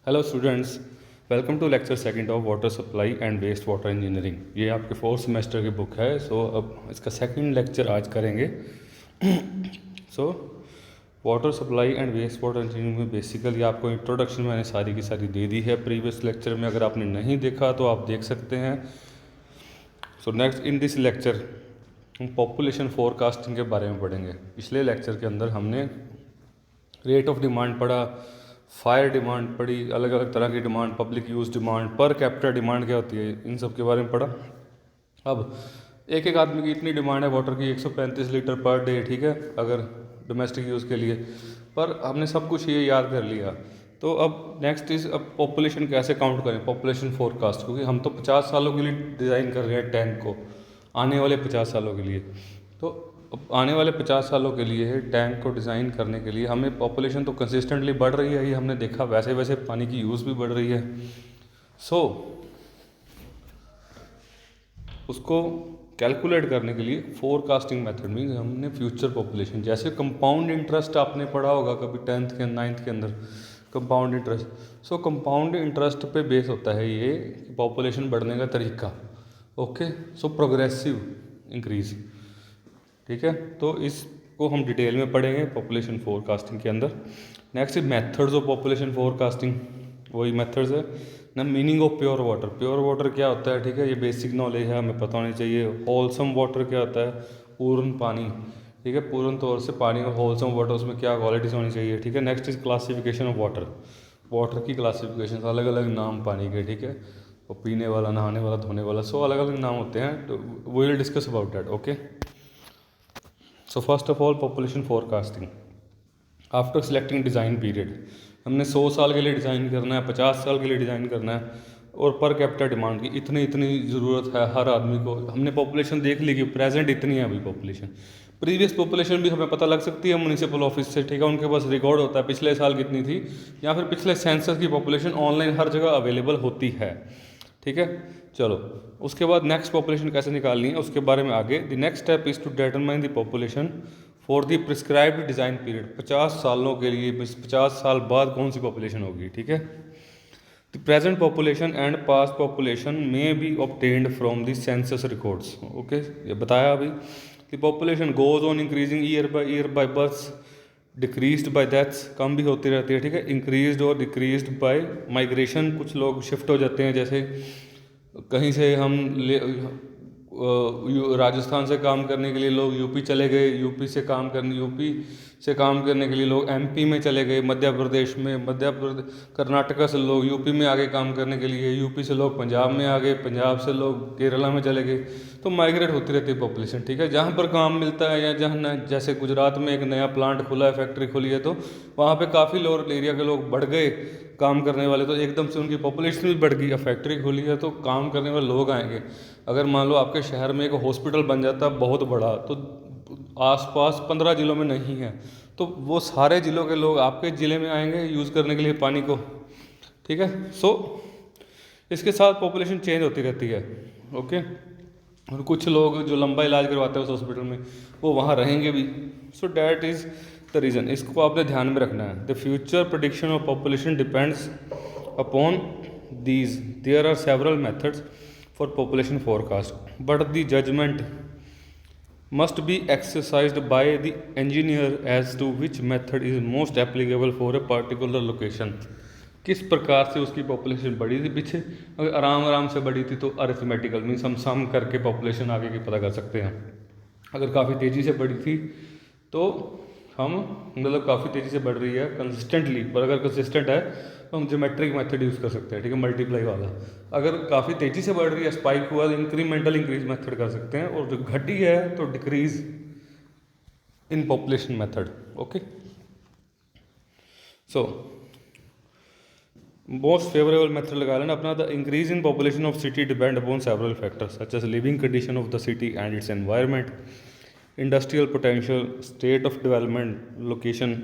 Hello students, welcome to lecture second of water supply and waste water engineering. ये आपके fourth semester की book है। अब इसका सेकंड लेक्चर आज करेंगे। So water supply and waste water engineering में बेसिकली आपको इंट्रोडक्शन मैंने सारी की सारी दे दी है प्रीवियस लेक्चर में। अगर आपने नहीं देखा तो आप देख सकते हैं। So next in this lecture हम पॉपुलेशन फोरकास्टिंग के बारे में पढ़ेंगे। पिछले लेक्चर के अंदर हमने रेट ऑफ डिमांड पढ़ा, फायर डिमांड पढ़ी, अलग अलग तरह की demand, public use demand, per capita demand क्या होती है, इन सब के बारे में पढ़ा। अब एक एक आदमी की इतनी डिमांड है वाटर की 135 लीटर पर डे, ठीक है, अगर डोमेस्टिक यूज़ के लिए। पर हमने सब कुछ ये याद कर लिया। तो अब नेक्स्ट इज़ अब पॉपुलेशन कैसे काउंट करें, पॉपुलेशन फोरकास्ट, क्योंकि हम तो 50 सालों के लिए डिज़ाइन कर रहे हैं टैंक को, आने वाले 50 सालों के लिए। तो आने वाले 50 सालों के लिए टैंक को डिज़ाइन करने के लिए हमें पॉपुलेशन तो कंसिस्टेंटली बढ़ रही है, ये हमने देखा, वैसे वैसे पानी की यूज़ भी बढ़ रही है। सो उसको कैलकुलेट करने के लिए फोरकास्टिंग मेथड मीन्स हमने फ्यूचर पॉपुलेशन, जैसे कंपाउंड इंटरेस्ट आपने पढ़ा होगा कभी 10th के 9th के अंदर, कंपाउंड इंटरेस्ट। सो कंपाउंड इंटरेस्ट पे बेस होता है ये पॉपुलेशन बढ़ने का तरीका। ओके, सो प्रोग्रेसिव इंक्रीज, ठीक है। तो इसको हम डिटेल में पढ़ेंगे पॉपुलेशन फोरकास्टिंग के अंदर। Next methods of population forecasting, वही मेथड्स है ना। Meaning of pure water, pure water क्या होता है, ठीक है, ये बेसिक नॉलेज है, हमें पता होनी चाहिए। होलसम वाटर क्या होता है, पूर्ण पानी, ठीक है, पूर्ण तौर से पानी और होलसम वाटर, उसमें क्या क्वालिटीज होनी चाहिए, ठीक है। Next is classification of water, water की क्लासिफिकेशन, अलग अलग नाम पानी के, ठीक है, और पीने वाला, नहाने वाला, धोने वाला, सो अलग अलग नाम होते हैं। तो we will discuss about that. Okay, so first of all population forecasting after selecting design period. हमने 100 साल के लिए डिज़ाइन करना है, 50 साल के लिए डिज़ाइन करना है, और पर कैपिटा डिमांड की इतनी इतनी ज़रूरत है हर आदमी को। हमने पॉपुलेशन देख ली कि प्रेजेंट इतनी है अभी पॉपुलेशन, प्रीवियस पॉपुलेशन भी हमें पता लग सकती है म्यूनिसिपल ऑफिस से, ठीक है, उनके पास रिकॉर्ड होता है पिछले साल कितनी थी, या फिर पिछले सेंसस की पॉपुलेशन ऑनलाइन हर जगह अवेलेबल होती है, ठीक है। चलो, उसके बाद नेक्स्ट पॉपुलेशन कैसे निकालनी है उसके बारे में आगे। The next step is to determine the population for the prescribed design period. 50 सालों के लिए 50 साल बाद कौन सी पॉपुलेशन होगी, ठीक है। The present population and past population may be obtained from the census records. Okay, ये बताया अभी। The population goes on increasing year by births, decreased by deaths, कम भी होती रहती है, ठीक है, इंक्रीज्ड और डिक्रीज्ड बाय माइग्रेशन, कुछ लोग शिफ्ट हो जाते हैं, जैसे कहीं से हम राजस्थान से काम करने के लिए लोग यूपी चले गए, यूपी से काम करने के लिए लोग एमपी में चले गए, मध्य प्रदेश में, कर्नाटका से लोग यूपी में आ गए काम करने के लिए, यूपी से लोग पंजाब में आ गए, पंजाब से लोग केरला में चले गए। तो माइग्रेट होती रहती है पॉपुलेशन, ठीक है। जहाँ पर काम मिलता है, या जहाँ जैसे गुजरात में एक नया प्लांट खुला है, फैक्ट्री खुली है, तो वहाँ पे काफ़ी लोअर एरिया के लोग बढ़ गए काम करने वाले, तो एकदम से उनकी पॉपुलेशन भी बढ़ गई। अब फैक्ट्री खुली है तो काम करने वाले लोग आएंगे। अगर मान लो आपके शहर में एक हॉस्पिटल बन जाता है बहुत बड़ा, तो आसपास 15 ज़िलों में नहीं है, तो वो सारे ज़िलों के लोग आपके ज़िले में आएंगे यूज़ करने के लिए पानी को, ठीक है। सो इसके साथ पॉपुलेशन चेंज होती रहती है। ओके, और कुछ लोग जो लंबा इलाज करवाते हैं उस हॉस्पिटल में, वो वहाँ रहेंगे भी। So that is the reason, इसको आपने ध्यान में रखना है। The future prediction of population depends upon these, there are several methods for population forecast, but the judgment must be exercised by the engineer as to which method is most applicable for a particular location। किस प्रकार से उसकी population बढ़ी थी पीछे, अगर आराम आराम से बढ़ी थी तो अरिथमेटिकल मीन्स हम सम करके पॉपुलेशन आगे की पता कर सकते हैं। अगर काफ़ी तेज़ी से बढ़ी थी तो हम मतलब काफ़ी तेज़ी से बढ़ रही है कंसिस्टेंटली, पर अगर कंसिस्टेंट है तो हम ज्योमेट्रिक मेथड यूज़ कर सकते हैं, ठीक है, मल्टीप्लाई वाला। अगर काफ़ी तेज़ी से बढ़ रही है, स्पाइक हुआ, तो इंक्रीमेंटल इंक्रीज मेथड कर सकते हैं, और जो घटी है तो decrease in population method. Okay, so most favourable method लगा लेना अपना। The increase in population of city depend upon several factors such as living condition of the city and its environment, industrial potential, state of development, location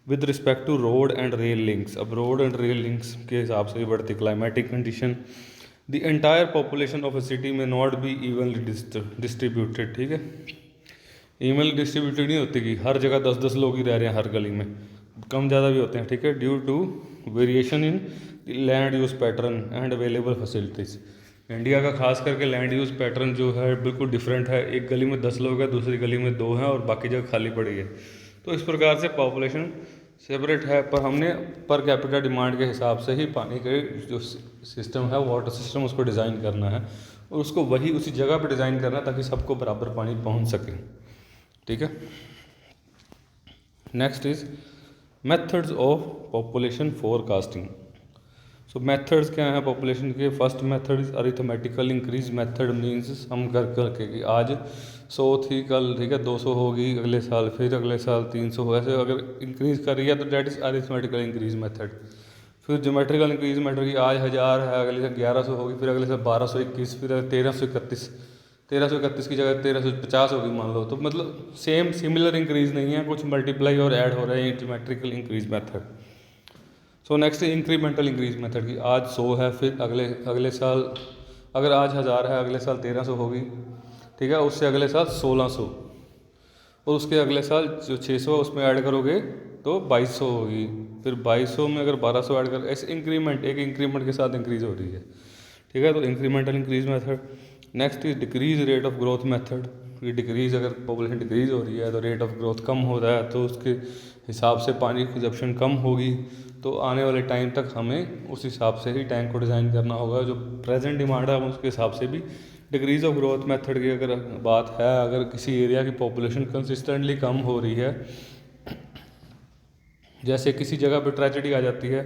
with respect to road and rail links. अब road and rail links के हिसाब से भी बढ़ती, climatic condition. The entire population of a city में not B evenly distributed, ठीक है, evenly distributed नहीं होती कि हर जगह 10-10 लोग ही रह रहे हैं हर गली में, कम ज़्यादा भी होते हैं, ठीक है, due to variation in land use pattern and available facilities. India का खास करके लैंड यूज़ पैटर्न जो है बिल्कुल डिफरेंट है, एक गली में 10 लोग हैं, दूसरी गली में 2 हैं और बाकी जगह खाली पड़ी है। तो इस प्रकार से पॉपुलेशन सेपरेट है, पर हमने पर कैपिटा डिमांड के हिसाब से ही पानी के जो सिस्टम है, वाटर सिस्टम, उसको डिज़ाइन करना है और उसको वही उसी जगह पर डिज़ाइन करना है ताकि सबको बराबर पानी पहुँच सके, ठीक है। Next is methods of population forecasting. So methods क्या हैं पॉपुलेशन के? First method is arithmetical increase method, means हम कर करके कि आज 100 थी कल, ठीक है, 200 होगी अगले साल, फिर अगले साल 300 हो, ऐसे अगर इंक्रीज कर रही है तो that is arithmetical increase method. फिर ज्योमेट्रिकल इंक्रीज मेथड की आज 1000 है, अगले साल 1100 होगी, फिर अगले साल 1221, फिर 1331 की जगह 1350 होगी मान लो। तो मतलब सेम सिमिलर इंक्रीज नहीं है, कुछ मल्टीप्लाई और ऐड हो रहा है, geometrical increase method. So next incremental increase method की आज 100 है, फिर अगले साल अगर आज 1000 है, अगले साल 1300 होगी, ठीक है, उससे अगले साल 1600 और उसके अगले साल जो 600 उसमें ऐड करोगे तो 2200 होगी, फिर 2200 में अगर 1200 ऐड कर, ऐसे इंक्रीमेंट एक इंक्रीमेंट के साथ इंक्रीज हो रही है, ठीक है। तो incremental increase method. Next is decrease rate of growth method. ये डिक्रीज, अगर पॉपुलेशन डिक्रीज हो रही है तो रेट ऑफ ग्रोथ कम हो रहा है, तो उसके हिसाब से पानी की कंजप्शन कम होगी, तो आने वाले टाइम तक हमें उस हिसाब से ही टैंक को डिज़ाइन करना होगा। जो प्रेजेंट डिमांड है उसके हिसाब से भी डिक्रीज ऑफ ग्रोथ मेथड की अगर बात है, अगर किसी एरिया की पॉपुलेशन कंसिस्टेंटली कम हो रही है, जैसे किसी जगह पर ट्रेजेडी आ जाती है,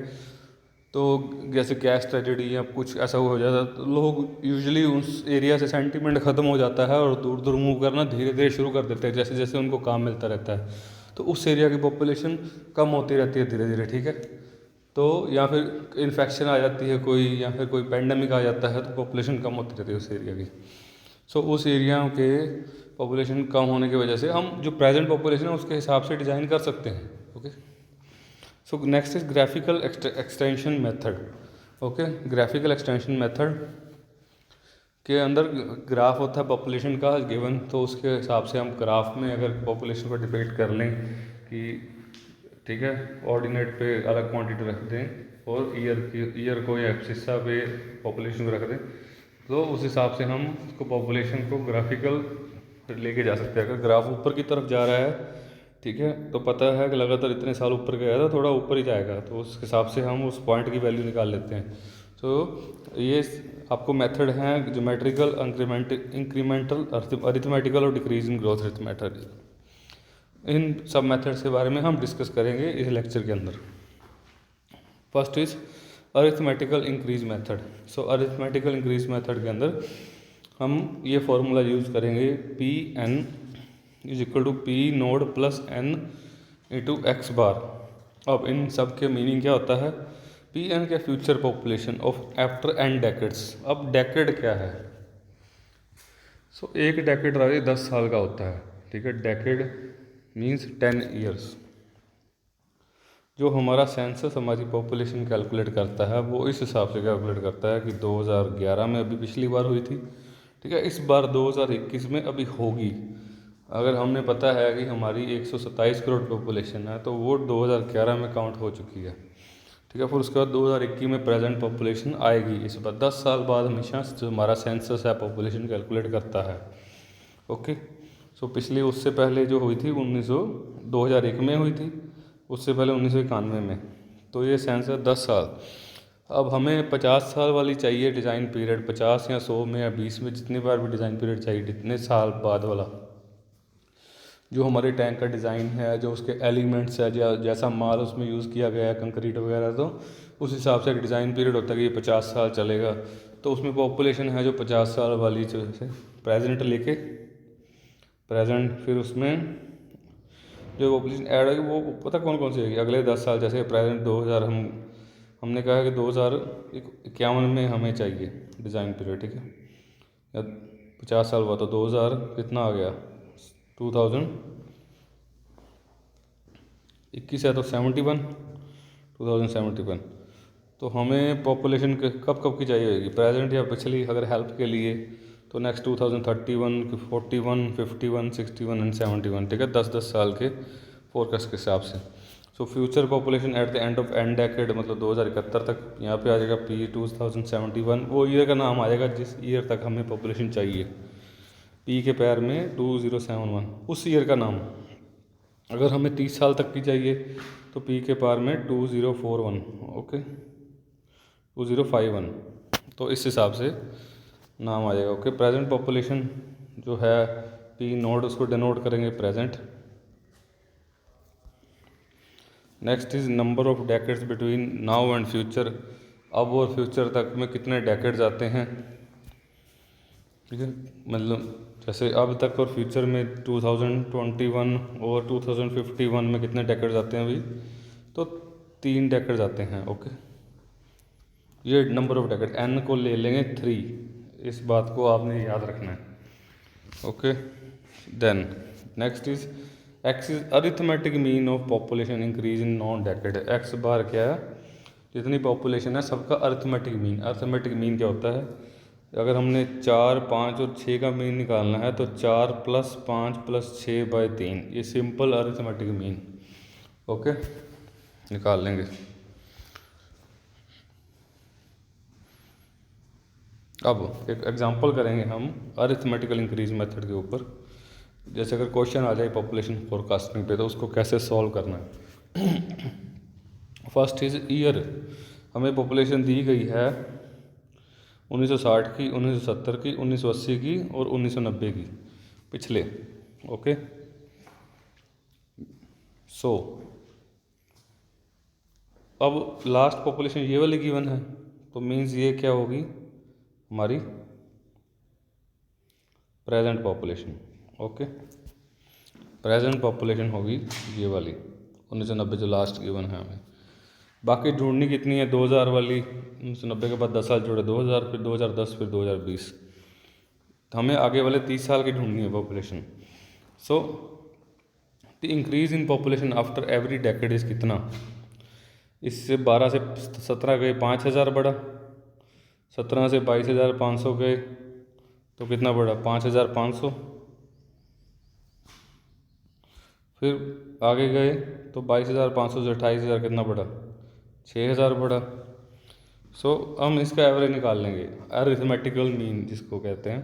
तो जैसे गैस ट्रेजेडी या कुछ ऐसा हो जाता है, तो लोग यूजुअली उस एरिया से सेंटीमेंट ख़त्म हो जाता है और दूर दूर मूव करना धीरे धीरे शुरू कर देते हैं जैसे जैसे उनको काम मिलता रहता है, तो उस एरिया की पॉपुलेशन कम होती रहती है धीरे धीरे, ठीक है। तो या फिर इन्फेक्शन आ जाती है कोई, या फिर कोई पेंडेमिक आ जाता है, तो पॉपुलेशन कम होती रहती है उस एरिया की। सो उस एरिया के पॉपुलेशन कम होने की वजह से हम जो प्रेजेंट पॉपुलेशन है उसके हिसाब से डिज़ाइन कर सकते हैं, okay. So next is graphical extension method, okay. Graphical extension method के अंदर ग्राफ होता है पॉपुलेशन का गिवन, तो उसके हिसाब से हम ग्राफ में अगर पॉपुलेशन को डिपेक्ट कर लें कि, ठीक है, ऑर्डिनेट पे अलग क्वांटिटी रख दें और ईयर को या एब्सिसा पे पॉपुलेशन को रख दें, तो उस हिसाब से हम उसको पॉपुलेशन को ग्राफिकल लेके जा सकते हैं। अगर ग्राफ ऊपर की तरफ जा रहा है, ठीक है, तो पता है कि लगातार इतने साल ऊपर गया था, थोड़ा ऊपर ही जाएगा, तो उस हिसाब से हम उस पॉइंट की वैल्यू निकाल लेते हैं। तो ये आपको मेथड हैं ज्योमेट्रिकल, इंक्रीमेंटल, अरिथमेटिकल और decrease in growth rate method. इन सब मेथड्स के बारे में हम डिस्कस करेंगे इस लेक्चर के अंदर। First is arithmetical increase method. So arithmetical increase method के अंदर हम ये फॉर्मूला यूज़ करेंगे, P N is equal to P node plus N into X bar. अब इन सब के मीनिंग क्या होता है? पी एन क्या, future population of after N decades. अब डेकेड क्या है? सो एक डेकेड रहा 10 साल का होता है, ठीक है। Decade means 10 years. जो हमारा सेंसस हमारी पॉपुलेशन कैलकुलेट करता है वो इस हिसाब से कैलकुलेट करता है कि 2011 में अभी पिछली बार हुई थी, ठीक है, इस बार 2021 में अभी होगी। अगर हमने पता है कि हमारी 127 करोड़ पॉपुलेशन है तो वो 2011 में काउंट हो चुकी है, ठीक है। फिर उसके बाद 2021 में प्रेजेंट पॉपुलेशन आएगी। इस बार 10 साल बाद हमेशा जो हमारा सेंसस है पॉपुलेशन कैलकुलेट करता है, ओके। सो पिछली उससे पहले जो हुई थी 2001 में हुई थी, उससे पहले 1991 में, तो ये सेंसस 10 साल। अब हमें 50 साल वाली चाहिए डिज़ाइन पीरियड, 50 या 100 में या 20 में, जितनी बार भी डिज़ाइन पीरियड चाहिए, जितने साल बाद वाला जो हमारे टैंक का डिज़ाइन है, जो उसके एलिमेंट्स है, जैसा माल उसमें यूज़ किया गया है, कंक्रीट वगैरह, तो उस हिसाब से एक डिज़ाइन पीरियड होता है कि ये 50 साल चलेगा। तो उसमें पॉपुलेशन है जो 50 साल वाली, जो है प्रेजेंट लेके प्रेजेंट, फिर उसमें जो पॉपुलेशन ऐड होगी वो पता कौन कौन सी होगी अगले 10 साल। जैसे प्रेजेंट 2000 हमने कहा कि 2051 में हमें चाहिए डिज़ाइन पीरियड, ठीक है, या 50 साल हुआ तो 2000 कितना आ गया, 2021 है तो 2071। तो हमें पॉपुलेशन कब कब की चाहिए होगी, प्रेजेंट या पिछली? अगर हेल्प के लिए तो नेक्स्ट 2031, 41, 51, 61 एंड 71, ठीक है, 10-10 साल के फोरकास्ट के हिसाब से। So future population at the end of and decade मतलब 2071 तक, यहाँ पे आ जाएगा पी 2071, वो ईयर का नाम आ जाएगा जिस ईयर तक हमें पॉपुलेशन चाहिए। पी के पैर में 2071 उस ईयर का नाम। अगर हमें 30 साल तक की चाहिए तो पी के पार में 2041, ओके 2051, तो इस हिसाब से नाम आ जाएगा। ओके, प्रेजेंट पॉपुलेशन जो है पी नोड उसको डिनोट करेंगे present. Next is number of decades between now and future, अब और फ्यूचर तक में कितने डेकेड्स आते हैं, ठीक है। मतलब जैसे अब तक और फ्यूचर में 2021 और 2051 में कितने डेकेड्स आते हैं अभी, तो 3 डेकेड्स आते हैं। ओके, ये नंबर ऑफ डेकेड, एन को ले लेंगे 3, इस बात को आपने याद रखना है। Okay, then next is X is arithmetic mean of population increase in non decade. X bar क्या है, जितनी पॉपुलेशन है सबका अरिथमेटिक मीन। अरिथमेटिक मीन क्या होता है, अगर हमने 4, 5 और 6 का मीन निकालना है तो 4 + 5 + 6/3, ये सिंपल अरिथमेटिक मीन। ओके, निकाल लेंगे। अब एक एग्जांपल करेंगे हम अरिथमेटिकल इंक्रीज मेथड के ऊपर। जैसे अगर क्वेश्चन आ जाए पॉपुलेशन फोरकास्टिंग पे तो उसको कैसे सॉल्व करना है। फर्स्ट इज ईयर, हमें पॉपुलेशन दी गई है 1960 की, 1970 की, 1980 की और 1990 की, पिछले। ओके, सो अब लास्ट पॉपुलेशन ये वाली गिवन है, तो मीन्स ये क्या होगी हमारी present population. Okay, present population होगी ये वाली 1990 जो लास्ट गिवन है हमें। बाकी ढूंढनी कितनी है, 2000 वाली, 1990 के बाद 10 साल जोड़े 2000, फिर 2010, फिर 2020, तो हमें आगे वाले 30 साल की ढूंढनी है population. So the increase in population after every decade is कितना, इससे 12 से 17 गए 5000 बढ़ा, 17 से 22,500 गए तो कितना बढ़ा 5500, फिर आगे गए तो 22,500 से 28,000 कितना बढ़ा 6000 बढ़ा। सो हम इसका एवरेज निकाल लेंगे, अरिथमेटिकल मीन जिसको कहते हैं।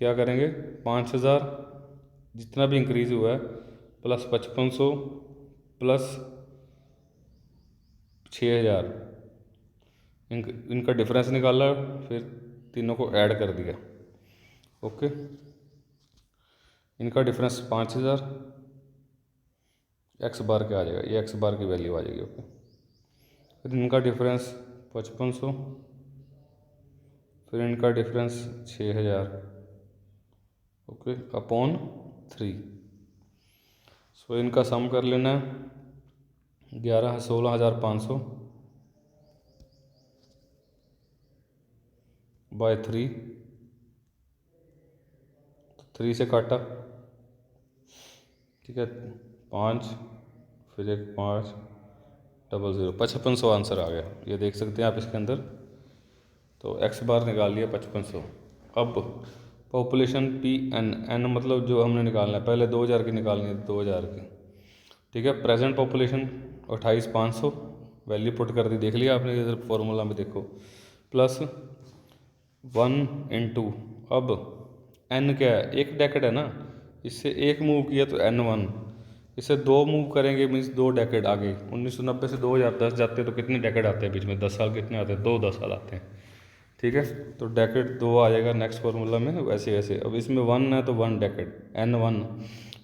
क्या करेंगे, 5000 जितना भी इंक्रीज हुआ है प्लस 5500 प्लस 6000, इनका डिफरेंस निकाला, फिर तीनों को ऐड कर दिया। ओके, इनका डिफरेंस 5000, एक्स बार क्या आ जाएगा, ये एक्स बार की वैल्यू आ जाएगी। ओके, फिर इनका डिफरेंस 5500, फिर इनका डिफरेंस 6000, ओके अपॉन 3। सो इनका सम कर लेना है 16,500 बाय 3, 3 से काटा, ठीक है 5, फिर एक 5 00, 5500 आंसर आ गया। ये देख सकते हैं आप इसके अंदर, तो एक्स बार निकाल लिया 5500। अब पॉपुलेशन पी एन, एन मतलब जो हमने निकालना है, पहले 2000 की निकालनी है, 2000 की, ठीक है। प्रेजेंट पॉपुलेशन 28,500, वैल्यू पुट कर दी, देख लिया आपने इधर फॉर्मूला में देखो, प्लस 1 × अब एन क्या है, एक डेकेड है ना, इससे एक मूव किया तो n1, इससे 2 मूव करेंगे मीन्स 2 डेकेड आगे। 1990 से 2010 जाते हैं तो कितने डेकेड आते हैं बीच में, 10 साल कितने आते हैं, 2 10 साल आते हैं, ठीक है। तो डेकेड 2 आ जाएगा नेक्स्ट फार्मूला में। वैसे वैसे अब इसमें 1 है तो 1 डेकेड n1,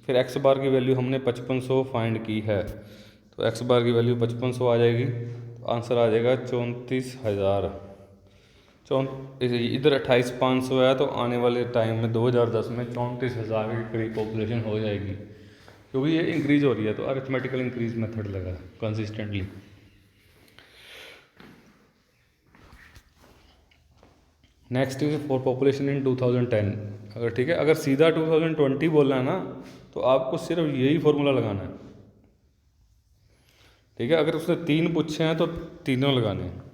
फिर एक्स बार की वैल्यू हमने 5500 फाइंड की है, तो एक्स बार की वैल्यू 5500 आ जाएगी, तो आंसर आ जाएगा 34,000। इधर 28,500 है, तो आने वाले टाइम में 2010 में 34,000 के करीब पॉपुलेशन हो जाएगी, क्योंकि ये इंक्रीज हो रही है। तो अरिथमेटिकल इंक्रीज मेथड लगा consistently. Next is for population in 2010, अगर ठीक है, अगर सीधा 2020 बोलना है ना तो आपको सिर्फ यही फॉर्मूला लगाना है, ठीक है। अगर उसने 3 पूछे हैं तो तीनों लगाने हैं।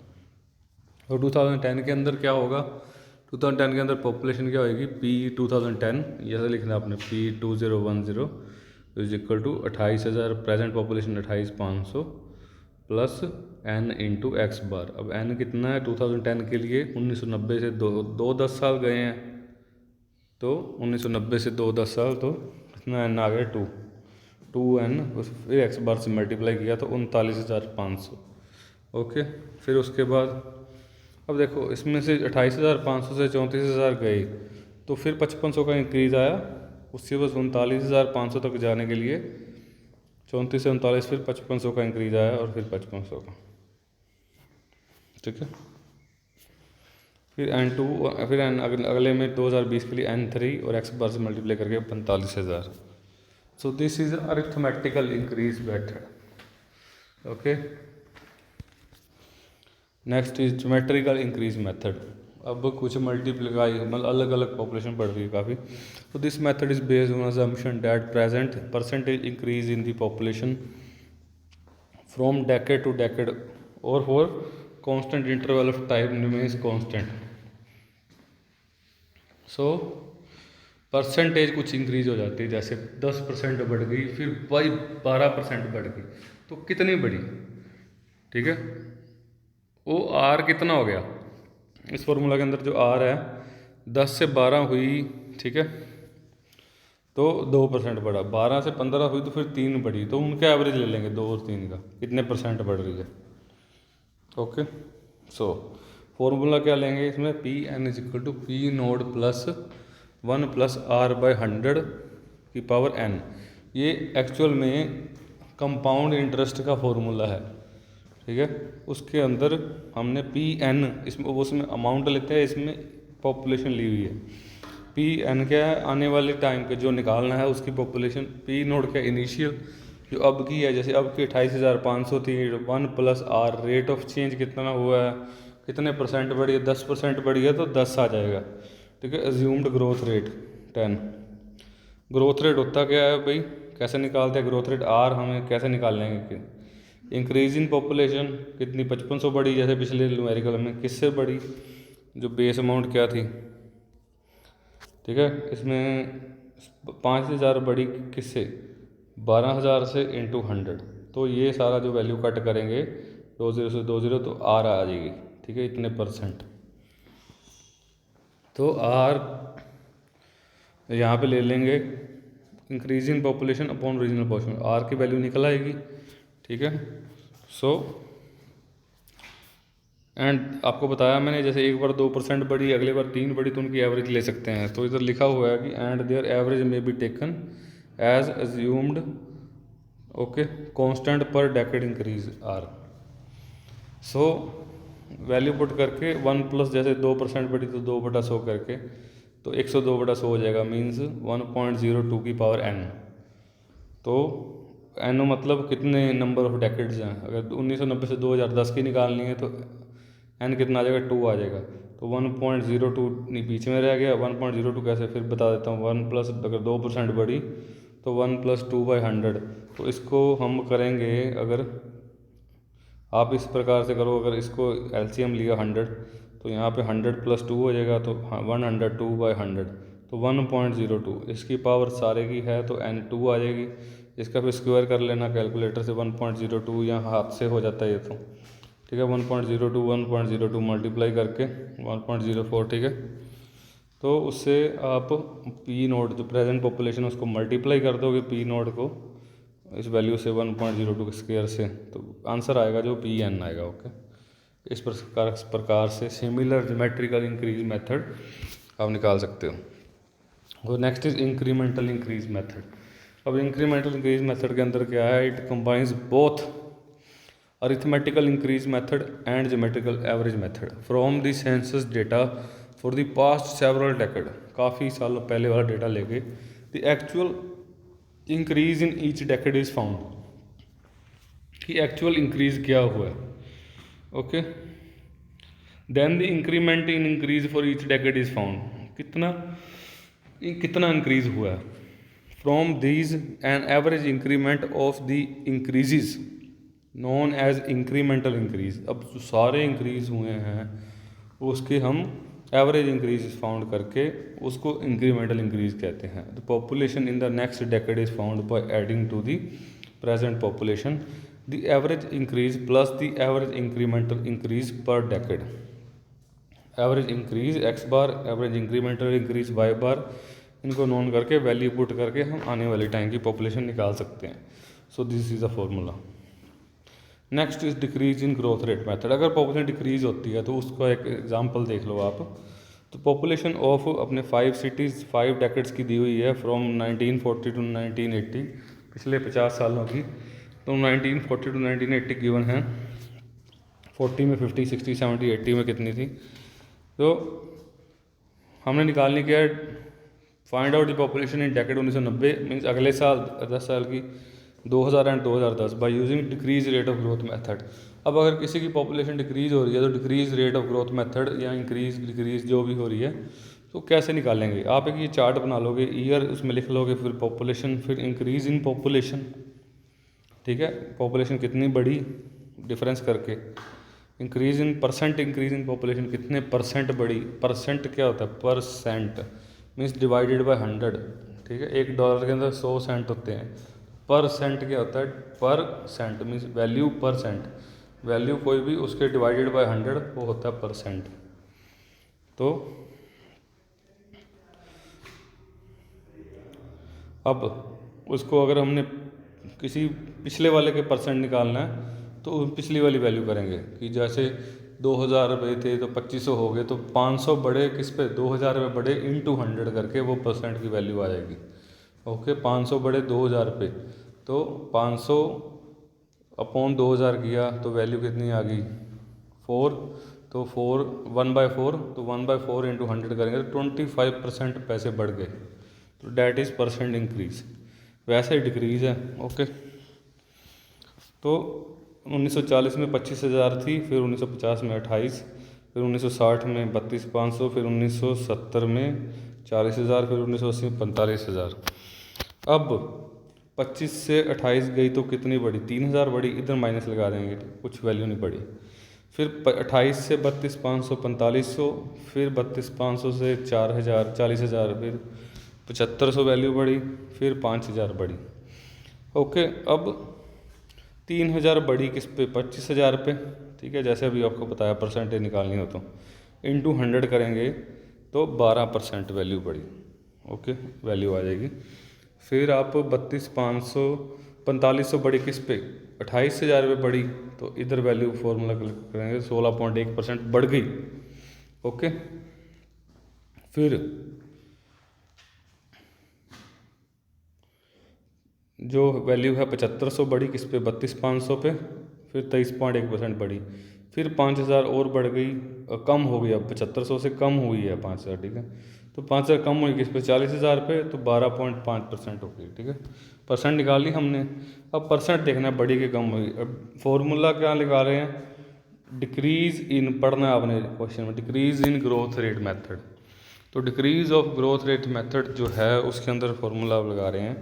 और 2010 के अंदर क्या होगा, 2010 के अंदर पॉपुलेशन क्या होगी, पी 2010, जैसे लिखना है आपने, P 2010 is equal to 28,000, present population 28,500 plus n into X bar. अब n कितना है 2010 के लिए, 1990 से दो 10 साल गए हैं, तो 1990 से 10 साल, तो कितना n आ गया 2n, फिर एक्स बार से मल्टीप्लाई किया तो 39,500। ओके, फिर उसके बाद अब देखो इसमें से 28,500 से 34,000 गए, तो फिर 5500 का इंक्रीज़ आया, उससे बस 39,500 तक जाने के लिए 34 से 39, फिर 5500 का इंक्रीज़ आया और फिर 5500 का, ठीक है। फिर n2, फिर अगले में 2020 के लिए n3 और एक्स बार से मल्टीप्लाई करके 45,000। So this is arithmetical increase method. Okay, next is geometrical increase method. अब कुछ मल्टीप्लाई, मतलब अलग अलग पॉपुलेशन बढ़ रही है काफ़ी, तो this method is based on assumption that present percentage increase in the population from decade to decade or for constant interval of time remains constant। So percentage कुछ इंक्रीज हो जाती है, जैसे 10% बढ़ गई, फिर बाई 12% बढ़ गई, तो कितनी बढ़ी, ठीक है। वो आर कितना हो गया इस फॉर्मूला के अंदर, जो आर है 10 से 12 हुई, ठीक है, तो 2% बढ़ा, 12 से 15 हुई तो फिर 3 बढ़ी, तो उनका एवरेज ले लेंगे 2 और 3 का, कितने परसेंट बढ़ रही है। ओके, सो फॉर्मूला क्या लेंगे इसमें, P N is equal to P node plus 1 plus R by 100 की पावर n। ये एक्चुअल में कंपाउंड इंटरेस्ट का फॉर्मूला है, ठीक है। उसके अंदर हमने पी एन, इसमें उसमें अमाउंट लेते हैं, इसमें पॉपुलेशन ली हुई है। पी एन क्या है, आने वाले टाइम पे जो निकालना है उसकी पॉपुलेशन। पी नोड का इनिशियल जो अब की है, जैसे अब की 28,500 थी, 1 plus R, rate of change कितना हुआ है, कितने परसेंट बढ़ी है, 10% बढ़ी है तो 10 आ जाएगा, ठीक है। Assumed growth rate 10। Growth rate होता क्या है भाई, कैसे निकालते हैं ग्रोथ रेट, आर हमें कैसे निकाल लेंगे कि इंक्रीज इन पॉपुलेशन कितनी, 5500 बढ़ी जैसे पिछले न्यूमेरिकल में, किससे बढ़ी, जो बेस अमाउंट क्या थी, ठीक है। इसमें 5,000 बढ़ी किससे, 12,000 से इंटू 100, तो ये सारा जो वैल्यू कट करेंगे 20 से 20 तो आर आ जाएगी, ठीक है, इतने परसेंट। तो आर यहाँ पे ले लेंगे increase in population upon regional population, R की वैल्यू निकल आएगी, ठीक है। सो एंड आपको बताया मैंने, जैसे एक बार 2% बढ़ी, अगले बार 3 बढ़ी, तो उनकी एवरेज ले सकते हैं। तो इधर लिखा हुआ है कि and there average may be taken as assumed, okay, constant per decade increase R. So value put करके 1 प्लस, जैसे 2% बढ़ी तो 2/100 करके, तो 102/100 हो जाएगा, मीन्स 1.02 की पावर n। तो एन मतलब कितने नंबर ऑफ डेकेड्स हैं, अगर 1990 से 2010 की निकालनी है तो एन कितना आ जाएगा, 2 आ जाएगा, तो 1.02 बीच में रह गया। 1.02 कैसे, फिर बता देता हूँ। 1 प्लस, अगर 2% बढ़ी तो 1 + 2/100, तो इसको हम करेंगे, अगर आप इस प्रकार से करो, अगर इसको एलसीएम लिया 100, तो यहाँ पे 100 + 2 हो जाएगा, तो 102/100, तो 1.02, इसकी पावर सारे की है तो n2 आ जाएगी। इसका फिर स्क्वायर कर लेना कैलकुलेटर से, 1.02 यहाँ हाथ से हो जाता है ये तो, ठीक है। 1.02 मल्टीप्लाई करके 1.04, ठीक है। तो उससे आप पी नोड, जो प्रेजेंट पॉपुलेशन है, उसको मल्टीप्लाई कर दोगे पी नोड को इस वैल्यू से 1.02 के स्क्वायर से, तो आंसर आएगा जो पी एन आएगा। ओके, इस प्रकार से सिमिलर ज्योमेट्रिकल इंक्रीज मेथड आप निकाल सकते हो। और next is incremental increase method. अब इंक्रीमेंटल इंक्रीज मेथड के अंदर क्या है, it combines both arithmetical increase method and geometrical average method from the census data for the past several decade. काफ़ी सालों पहले वाला डेटा लेके the actual increase in each decade is found, कि एक्चुअल इंक्रीज क्या हुआ है। Okay, then the increment in increase for each decade is found, कितना इंक्रीज हुआ है। From these an average increment of the increases known as incremental increase. अब जो सारे इंक्रीज हुए हैं उसके हम एवरेज इंक्रीज इज फाउंड करके उसको इंक्रीमेंटल इंक्रीज कहते हैं। The population in the next decade is found by adding to the present population the average increase plus the average incremental increase per decade. Average increase x bar, average incremental increase y bar, इनको known करके value put करके हम आने वाले time की population निकाल सकते हैं। So this is a formula. Next is decrease in growth rate method. अगर पॉपुलेशन डिक्रीज होती है तो उसका एक एग्जांपल देख लो आप। तो पॉपुलेशन ऑफ अपने 5 सिटीज़ 5 डेकेड्स की दी हुई है फ्रॉम 1940 टू 1980, पिछले 50 सालों की। तो 1940 टू 1980 गिवन है। 40 में 50, 60, 70, 80 में कितनी थी? तो हमने निकालनी क्या है, find out the population in decade 1990 means अगले साल 10 साल की 2000 and 2010 by using decrease rate of growth method. अब अगर किसी की पॉपुलेशन डिक्रीज हो रही है तो decrease rate of growth method या इंक्रीज डिक्रीज जो भी हो रही है तो कैसे निकालेंगे? आप एक ये चार्ट बना लोगे, ईयर उसमें लिख लोगे, फिर पॉपुलेशन, फिर इंक्रीज इन पॉपुलेशन, ठीक है, पॉपुलेशन कितनी बढ़ी डिफरेंस करके, increase in percent, increase in population कितने परसेंट बढ़ी, परसेंट क्या होता है, परसेंट मीन्स डिवाइडेड बाय 100, ठीक है, $1 के अंदर 100 सेंट होते हैं। पर सेंट क्या होता है, पर सेंट मीन्स वैल्यू पर सेंट, वैल्यू कोई भी उसके डिवाइडेड बाय 100 वो होता है परसेंट। तो अब उसको अगर हमने किसी पिछले वाले के परसेंट निकालना है तो पिछली वाली वैल्यू करेंगे कि जैसे 2000 रुपये थे तो 2500 हो गए, तो 500 बढ़े किस पे, 2000 रुपये बढ़े इंटू 100 करके वो परसेंट की वैल्यू आ जाएगी। ओके, 500 बढ़े 2000 रुपये, तो 500 अपॉन 2000 किया तो वैल्यू कितनी आ गई 4, तो 4 1/4, तो 1/4 इंटू 100 करेंगे तो 25% पैसे बढ़ गए, तो डैट इज़ परसेंट इंक्रीज। वैसे डिक्रीज़ है। ओके, तो 1940 में 25,000 थी, फिर 1950 में 28, फिर 1960 में 32,500, फिर 1970 में 40,000, फिर 1980 में 45,000। अब 25 से 28 गई तो कितनी बढ़ी, 3,000 बढ़ी, इधर माइनस लगा देंगे, कुछ वैल्यू नहीं बढ़ी। फिर 28 से 32,500 4500, फिर 32,500 से 4,000 40,000, फिर 7,500 वैल्यू बढ़ी, फिर 5,000 बढ़ी। ओके, अब 3,000 बढ़ी किस पे, 25,000 पे, ठीक है, जैसे अभी आपको बताया परसेंटेज निकालनी हो तो इंटू 100 करेंगे तो 12% वैल्यू बढ़ी। ओके, वैल्यू आ जाएगी। फिर आप 32,500 4500 बढ़ी किस पे, 28,000 पे बढ़ी, तो इधर वैल्यू फॉर्मूला करेंगे 16.1% बढ़ गई। ओके, फिर जो वैल्यू है 7500 बढ़ी किस पे, 32,500 पे, फिर 23.1% बढ़ी, फिर 5,000 और बढ़ गई, कम हो गई, अब 7500 से कम हुई है 5,000, ठीक है, तो 5,000 कम हुई किस पे, 40,000 पे, तो 12.5% हो गई, ठीक है, परसेंट निकाल ली हमने। अब परसेंट देखना है बढ़ी कि कम हुई। अब फॉर्मूला क्या लगा रहे हैं, डिक्रीज इन, पढ़ना है आपने क्वेश्चन में, decrease in growth rate method. तो decrease of growth rate method जो है उसके अंदर फॉर्मूला लगा रहे हैं।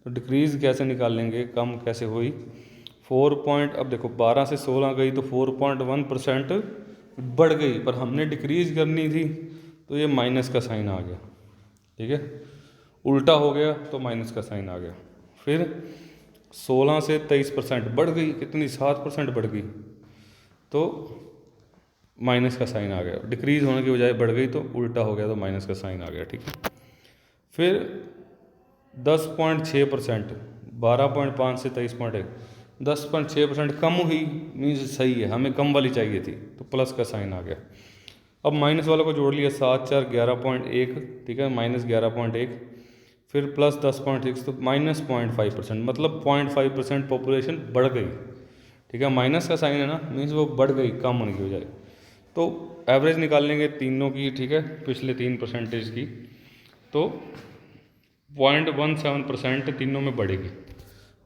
तो डिक्रीज़ कैसे निकालेंगे, कम कैसे हुई, 4 पॉइंट, अब देखो 12 से 16 गई तो 4.1% बढ़ गई, पर हमने डिक्रीज़ करनी थी तो ये माइनस का साइन आ गया, ठीक है, उल्टा हो गया तो माइनस का साइन आ गया। फिर 16 से 23% बढ़ गई, कितनी, 7% बढ़ गई, तो माइनस का साइन आ गया, डिक्रीज़ होने की बजाय बढ़ गई तो उल्टा हो गया तो माइनस का साइन आ गया, ठीक है। फिर 10.6%, 12.5 से 23.1, 10.6% कम हुई, मीन्स सही है, हमें कम वाली चाहिए थी तो प्लस का साइन आ गया। अब माइनस वालों को जोड़ लिया, 7 4 11.1, ठीक है, माइनस 11.1, फिर प्लस 10.6, तो माइनस 0.5%, मतलब 0.5% पॉपुलेशन बढ़ गई, ठीक है, माइनस का साइन है ना, मीन्स वो बढ़ गई कम होने की बजाय। तो एवरेज निकालेंगे तीनों की, ठीक है, पिछले 3% की, तो 0.17% तीनों में बढ़ेगी।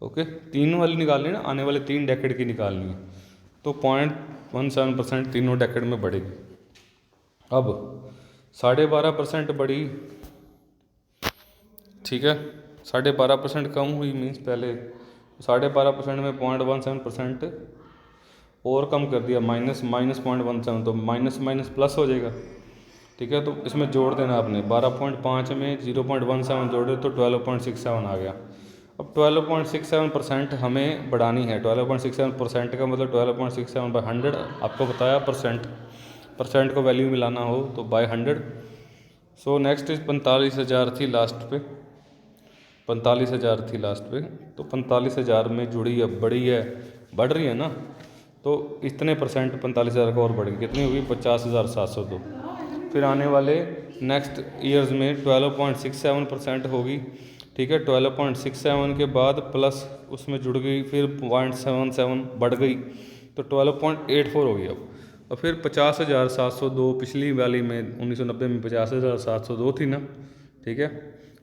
ओके, तीनों वाली निकालनी है ना, आने वाले 3 डेकेड की निकालनी है, तो 0.17% तीनों डेकेड में बढ़ेगी। अब 12.5% बढ़ी, ठीक है, 12.5% कम हुई, मीन्स पहले 12.5% में 0.17% और कम कर दिया, माइनस 0.17, तो माइनस माइनस प्लस हो जाएगा, ठीक है। तो इसमें जोड़ देना आपने 12.5 में 0.17 जोड़े तो 12.67 आ गया। अब 12.67% हमें बढ़ानी है। 12.67% का मतलब 12.67/100 आपको बताया परसेंट को वैल्यू मिलाना हो तो बाय 100। सो नेक्स्ट इज 45,000 थी लास्ट पे, 45,000 थी लास्ट पे। तो 45,000 में जुड़ी है, बड़ी है, बढ़ रही है ना, तो इतने परसेंट 45,000 का और बढ़ गई, कितनी होगी 50,702। फिर आने वाले नेक्स्ट ईयर्स में 12.67% होगी, ठीक है। 12.67 के बाद प्लस उसमें जुड़ गई, फिर 0.77 बढ़ गई तो 12.84 हो गई अब। और फिर 50,702 पिछली वाली में 1990 में 50,702 थी ना, ठीक है।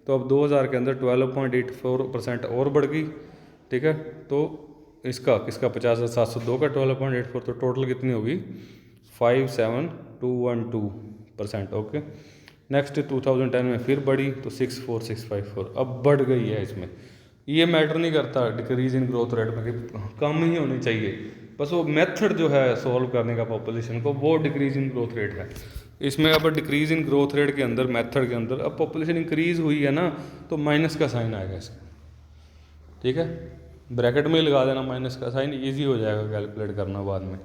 तो अब 2000 के अंदर 12.84% और बढ़ गई, ठीक है। तो इसका 50,702 का 12.84, तो टोटल कितनी होगी 57,212%। ओके। नेक्स्ट 2010 में फिर बढ़ी तो 64,654 अब बढ़ गई है। इसमें ये मैटर नहीं करता डिक्रीज इन ग्रोथ रेट में कि कम ही होनी चाहिए, बस वो मेथड जो है सॉल्व करने का पॉपुलेशन को, वो डिक्रीज इन ग्रोथ रेट है। इसमें अब डिक्रीज इन ग्रोथ रेट के अंदर, मेथड के अंदर, अब पॉपुलेशन इंक्रीज हुई है ना, तो माइनस का साइन आएगा इसका, ठीक है। ब्रैकेट में ही लगा देना माइनस का साइन, ईजी हो जाएगा कैलकुलेट करना बाद में।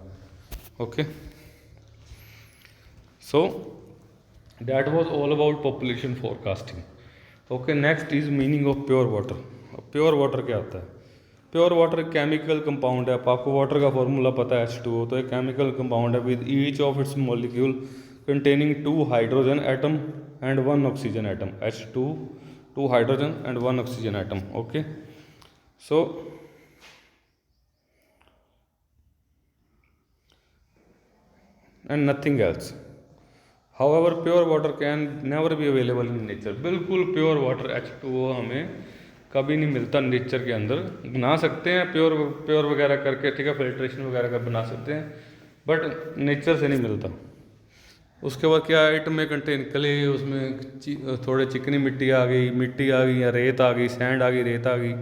Okay, so that was all about population forecasting. Okay, next is meaning of pure water. Pure water क्या होता है? प्योर वाटर केमिकल कंपाउंड है। आपको वाटर का फॉर्मूला पता है H2O, तो एक केमिकल कंपाउंड है with each of its molecule containing 2 hydrogen atom and 1 oxygen atom. H2, 2 hydrogen and 1 oxygen atom. Okay, so and nothing else. However pure water can never be available in nature. बिल्कुल pure water H2O हमें कभी नहीं मिलता nature के अंदर। बना सकते हैं प्योर वगैरह करके, ठीक है, फिल्ट्रेशन वगैरह का बना सकते हैं, बट नेचर से नहीं मिलता। उसके बाद क्या आइटम में कंटेन क्ले, उसमें थोड़े चिकनी मिट्टी आ गई या रेत आ गई, सैंड आ गई, रेत आ गई,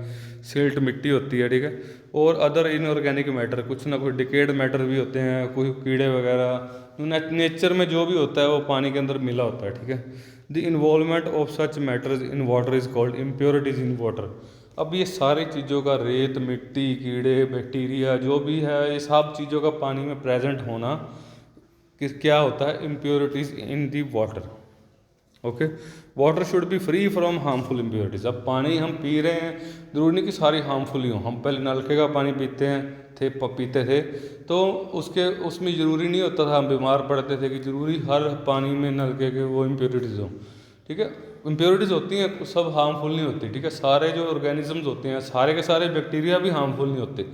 सिल्ट मिट्टी होती है, ठीक है। और अदर इनऑर्गेनिक मैटर, कुछ ना कुछ डिकेड मैटर भी होते हैं, कोई कीड़े वगैरह। नेचर में जो भी होता है वो पानी के अंदर मिला होता है, ठीक है। The involvement of such matters in water is called impurities in water. अब ये सारी चीज़ों का, रेत, मिट्टी, कीड़े, बैक्टीरिया, जो भी है, ये सब चीज़ों का पानी में प्रेजेंट होना क्या होता है? Impurities in the water. Okay, water should be free from harmful impurities. अब पानी हम पी रहे हैं, जरूरी नहीं कि सारी हार्मफुल ही हो। हम पहले नलके का पानी पीते थे, तो उसमें ज़रूरी नहीं होता था, हम बीमार पड़ते थे कि ज़रूरी हर पानी में नलके के वो इम्प्योरिटीज़ हों, ठीक है। इम्प्योरिटीज़ होती हैं, सब हार्मफुल नहीं होती, ठीक है। सारे जो ऑर्गेनिजम्स होते हैं, सारे के सारे बैक्टीरिया भी हार्मफुल नहीं होते।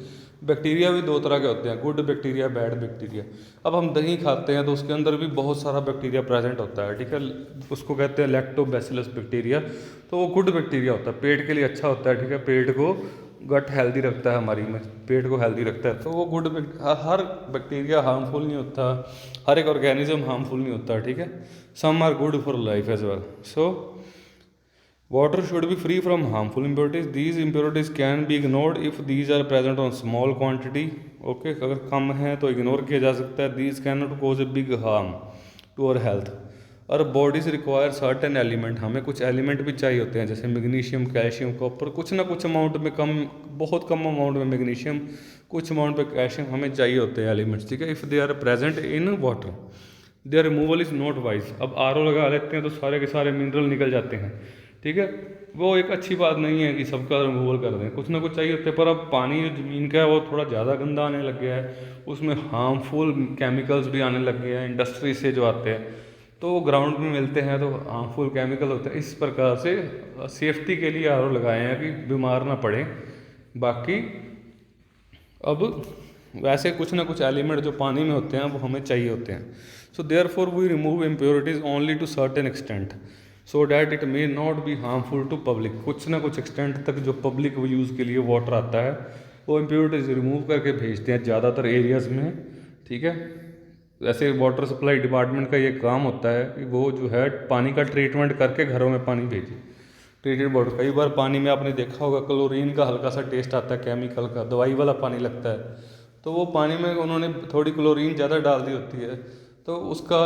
बैक्टीरिया भी 2 तरह के होते हैं, गुड बैक्टीरिया, बैड बैक्टीरिया। अब हम दही खाते हैं तो उसके अंदर भी बहुत सारा बैक्टीरिया प्रेजेंट होता है, ठीक है। उसको कहते हैं लैक्टोबैसिलस बैक्टीरिया। तो वो गुड बैक्टीरिया होता है, पेट के लिए अच्छा होता है, ठीक है। पेट को गट हेल्दी रखता है, हमारी में पेट को हेल्दी रखता है। तो वो हर बैक्टीरिया हार्मफुल नहीं होता, हर एक ऑर्गेनिज्म हार्मफुल नहीं होता, ठीक है। Some are good for life as well. So water should be free from harmful impurities. These impurities can be ignored if these are present on small quantity. Okay, अगर कम है तो इग्नोर किया जा सकता है। These cannot cause a big harm to our health. और bodies require certain element, हमें कुछ एलिमेंट भी चाहिए होते हैं, जैसे मैग्नीशियम, कैल्शियम, कॉपर, कुछ ना कुछ अमाउंट में, बहुत कम अमाउंट में मैग्नीशियम, कुछ अमाउंट में कैल्शियम हमें चाहिए होते हैं एलिमेंट्स, ठीक है। If they are present in water their removal is not wise. अब RO लगा लेते हैं तो सारे के सारे मिनरल निकल जाते हैं, ठीक है। वो एक अच्छी बात नहीं है कि सबका रिमूवल कर दें, कुछ ना कुछ चाहिए होते हैं। पर अब पानी जो ज़मीन का है वो थोड़ा ज़्यादा गंदा आने लग गया है, उसमें हार्मफुल केमिकल्स भी आने लग गए हैं इंडस्ट्री से जो आते हैं, तो वो ग्राउंड में मिलते हैं तो हार्मफुल केमिकल होते हैं। इस प्रकार से सेफ्टी के लिए RO लगाए हैं कि बीमार ना पड़े। बाकी अब वैसे कुछ ना कुछ एलिमेंट जो पानी में होते हैं वो हमें चाहिए होते हैं। So therefore we remove impurities only to certain extent so that it may not be harmful to public. कुछ ना कुछ एक्सटेंट तक जो पब्लिक यूज़ के लिए वाटर आता है वो इम्प्योरिटीज़ रिमूव करके भेजते हैं ज़्यादातर एरियाज़ में, ठीक है। वैसे वाटर सप्लाई डिपार्टमेंट का ये काम होता है कि वो जो है पानी का ट्रीटमेंट करके घरों में पानी भेजे, ट्रीटेड वाटर। कई बार पानी में आपने देखा होगा क्लोरीन का हल्का सा टेस्ट आता है, केमिकल का, दवाई वाला पानी लगता है, तो वो पानी में उन्होंने थोड़ी क्लोरीन ज़्यादा डाल दी होती है, तो उसका